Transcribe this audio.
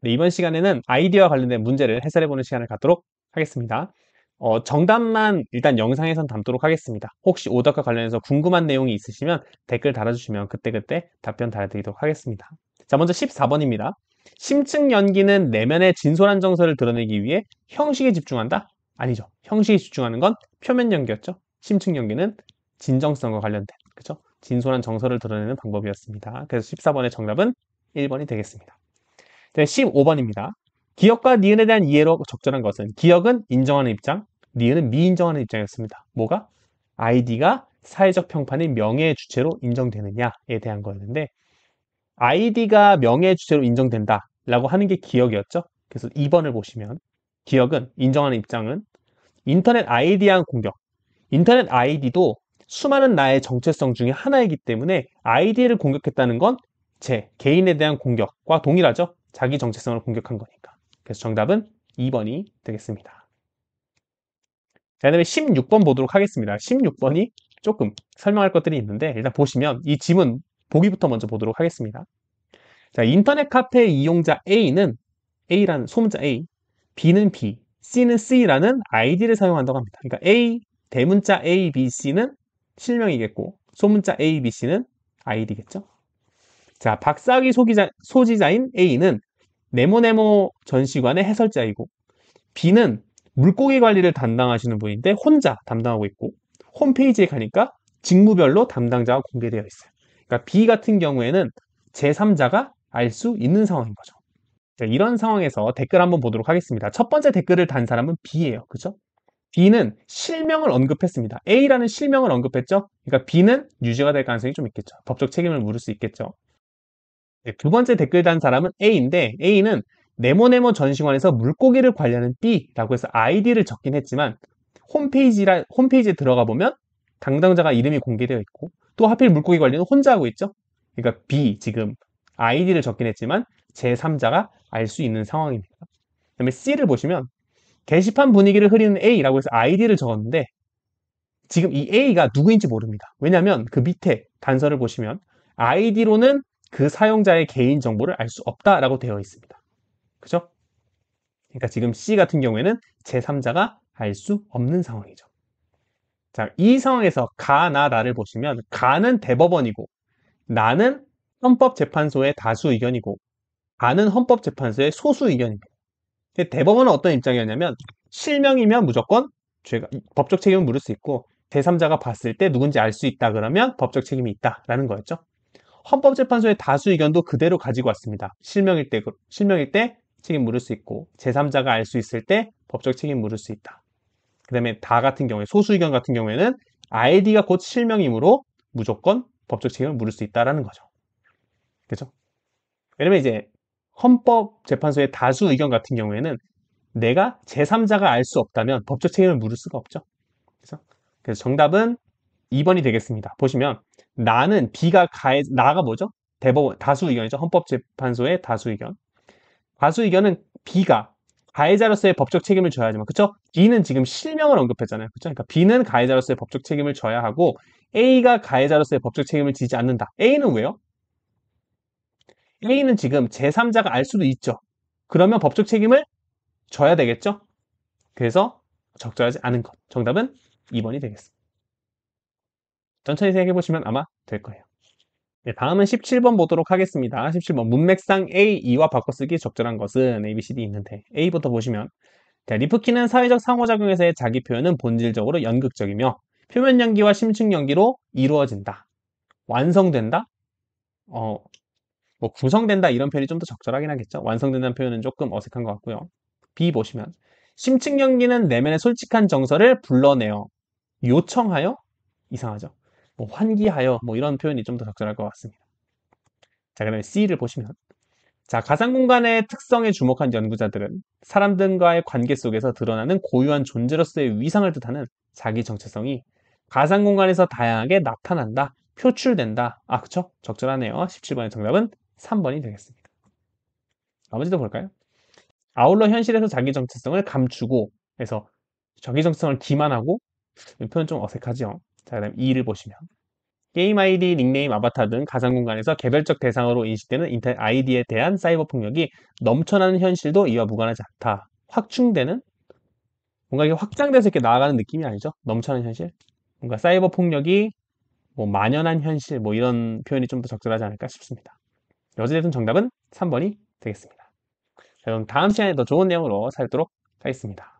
네, 이번 시간에는 아이디어와 관련된 문제를 해설해보는 시간을 갖도록 하겠습니다. 정답만 일단 영상에선 담도록 하겠습니다. 혹시 오답과 관련해서 궁금한 내용이 있으시면 댓글 달아주시면 그때그때 답변 달아드리도록 하겠습니다. 자, 먼저 14번입니다. 심층 연기는 내면의 진솔한 정서를 드러내기 위해 형식에 집중한다? 아니죠. 형식에 집중하는 건 표면 연기였죠. 심층 연기는 진정성과 관련된, 그죠? 진솔한 정서를 드러내는 방법이었습니다. 그래서 14번의 정답은 1번이 되겠습니다. 네, 15번입니다. 기억과 니은에 대한 이해로 적절한 것은 기억은 인정하는 입장, 니은은 미인정하는 입장이었습니다. 뭐가? 아이디가 사회적 평판인 명예의 주체로 인정되느냐에 대한 거였는데 아이디가 명예의 주체로 인정된다 라고 하는 게 기억이었죠. 그래서 2번을 보시면 기억은 인정하는 입장은 인터넷 아이디에 한 공격, 인터넷 아이디도 수많은 나의 정체성 중에 하나이기 때문에 아이디를 공격했다는 건 제 개인에 대한 공격과 동일하죠. 자기 정체성을 공격한 거니까. 그래서 정답은 2번이 되겠습니다. 자, 그다음에 16번 보도록 하겠습니다. 16번이 조금 설명할 것들이 있는데 일단 보시면 이 지문 보기부터 먼저 보도록 하겠습니다. 자, 인터넷 카페 이용자 A는 A라는 소문자 A, B는 B, C는 C라는 아이디를 사용한다고 합니다. 그러니까 A, 대문자 A, B, C는 실명이겠고 소문자 A, B, C는 아이디겠죠. 자, 박사학위 소지자인 A는 네모네모 전시관의 해설자이고 B는 물고기 관리를 담당하시는 분인데 혼자 담당하고 있고 홈페이지에 가니까 직무별로 담당자가 공개되어 있어요. 그러니까 B 같은 경우에는 제3자가 알 수 있는 상황인 거죠. 자, 이런 상황에서 댓글 한번 보도록 하겠습니다. 첫 번째 댓글을 단 사람은 B예요. 그죠? B는 실명을 언급했습니다. A라는 실명을 언급했죠? 그러니까 B는 유죄가 될 가능성이 좀 있겠죠. 법적 책임을 물을 수 있겠죠. 네, 두 번째 댓글 단 사람은 A인데 A는 네모네모 전시관에서 물고기를 관리하는 B라고 해서 아이디를 적긴 했지만 홈페이지에 들어가 보면 담당자가 이름이 공개되어 있고 또 하필 물고기 관리는 혼자 하고 있죠. 그러니까 B 지금 아이디를 적긴 했지만 제3자가 알 수 있는 상황입니다. 그다음에 C를 보시면 게시판 분위기를 흐리는 A라고 해서 아이디를 적었는데 지금 이 A가 누구인지 모릅니다. 왜냐하면 그 밑에 단서를 보시면 아이디로는 그 사용자의 개인 정보를 알 수 없다라고 되어 있습니다. 그죠? 그러니까 지금 C 같은 경우에는 제3자가 알 수 없는 상황이죠. 자, 이 상황에서 가, 나, 나를 보시면 가는 대법원이고 나는 헌법재판소의 다수 의견이고 가는 헌법재판소의 소수 의견입니다. 대법원은 어떤 입장이었냐면 실명이면 무조건 죄가 법적 책임을 물을 수 있고 제3자가 봤을 때 누군지 알 수 있다 그러면 법적 책임이 있다라는 거였죠. 헌법재판소의 다수 의견도 그대로 가지고 왔습니다. 실명일 때 책임 물을 수 있고 제3자가 알 수 있을 때 법적 책임 물을 수 있다. 그 다음에 다 같은 경우에 소수 의견 같은 경우에는 아이디가 곧 실명이므로 무조건 법적 책임을 물을 수 있다라는 거죠. 그죠? 왜냐면 이제 헌법재판소의 다수 의견 같은 경우에는 내가 제3자가 알 수 없다면 법적 책임을 물을 수가 없죠. 그래서 정답은 2번이 되겠습니다. 보시면 나는 나가 뭐죠? 대법원 다수 의견이죠. 헌법재판소의 다수 의견. 다수 의견은 B가 가해자로서의 법적 책임을 져야 하지만 그쵸? B는 지금 실명을 언급했잖아요. 그쵸? 그러니까 B는 가해자로서의 법적 책임을 져야 하고 A가 가해자로서의 법적 책임을 지지 않는다. A는 왜요? A는 지금 제3자가 알 수도 있죠. 그러면 법적 책임을 져야 되겠죠? 그래서 적절하지 않은 것. 정답은 2번이 되겠습니다. 천천히 생각해 보시면 아마 될 거예요. 네, 다음은 17번 보도록 하겠습니다. 17번 문맥상 A, E와 바꿔쓰기 적절한 것은 A, B, C, D 있는데 A부터 보시면 자, 리프키는 사회적 상호작용에서의 자기 표현은 본질적으로 연극적이며 표면 연기와 심층 연기로 이루어진다. 완성된다? 뭐 구성된다 이런 표현이 좀 더 적절하긴 하겠죠. 완성된다는 표현은 조금 어색한 것 같고요. B 보시면 심층 연기는 내면의 솔직한 정서를 불러내어 요청하여 이상하죠. 뭐 환기하여 뭐 이런 표현이 좀 더 적절할 것 같습니다. 자, 그다음에 C를 보시면 자, 가상 공간의 특성에 주목한 연구자들은 사람들과의 관계 속에서 드러나는 고유한 존재로서의 위상을 뜻하는 자기 정체성이 가상 공간에서 다양하게 나타난다, 표출된다. 아, 그쵸? 적절하네요. 17번의 정답은 3번이 되겠습니다. 나머지도 볼까요? 아울러 현실에서 자기 정체성을 감추고 해서 자기 정체성을 기만하고 이 표현 좀 어색하죠. 자, 그다음 2를 보시면 게임 아이디, 닉네임, 아바타 등 가상 공간에서 개별적 대상으로 인식되는 인터넷 아이디에 대한 사이버 폭력이 넘쳐나는 현실도 이와 무관하지 않다. 확충되는? 뭔가 이게 확장돼서 이렇게 나아가는 느낌이 아니죠? 넘쳐나는 현실? 뭔가 사이버 폭력이 뭐 만연한 현실, 뭐 이런 표현이 좀 더 적절하지 않을까 싶습니다. 어찌됐든 정답은 3번이 되겠습니다. 자, 그럼 다음 시간에 더 좋은 내용으로 살도록 하겠습니다.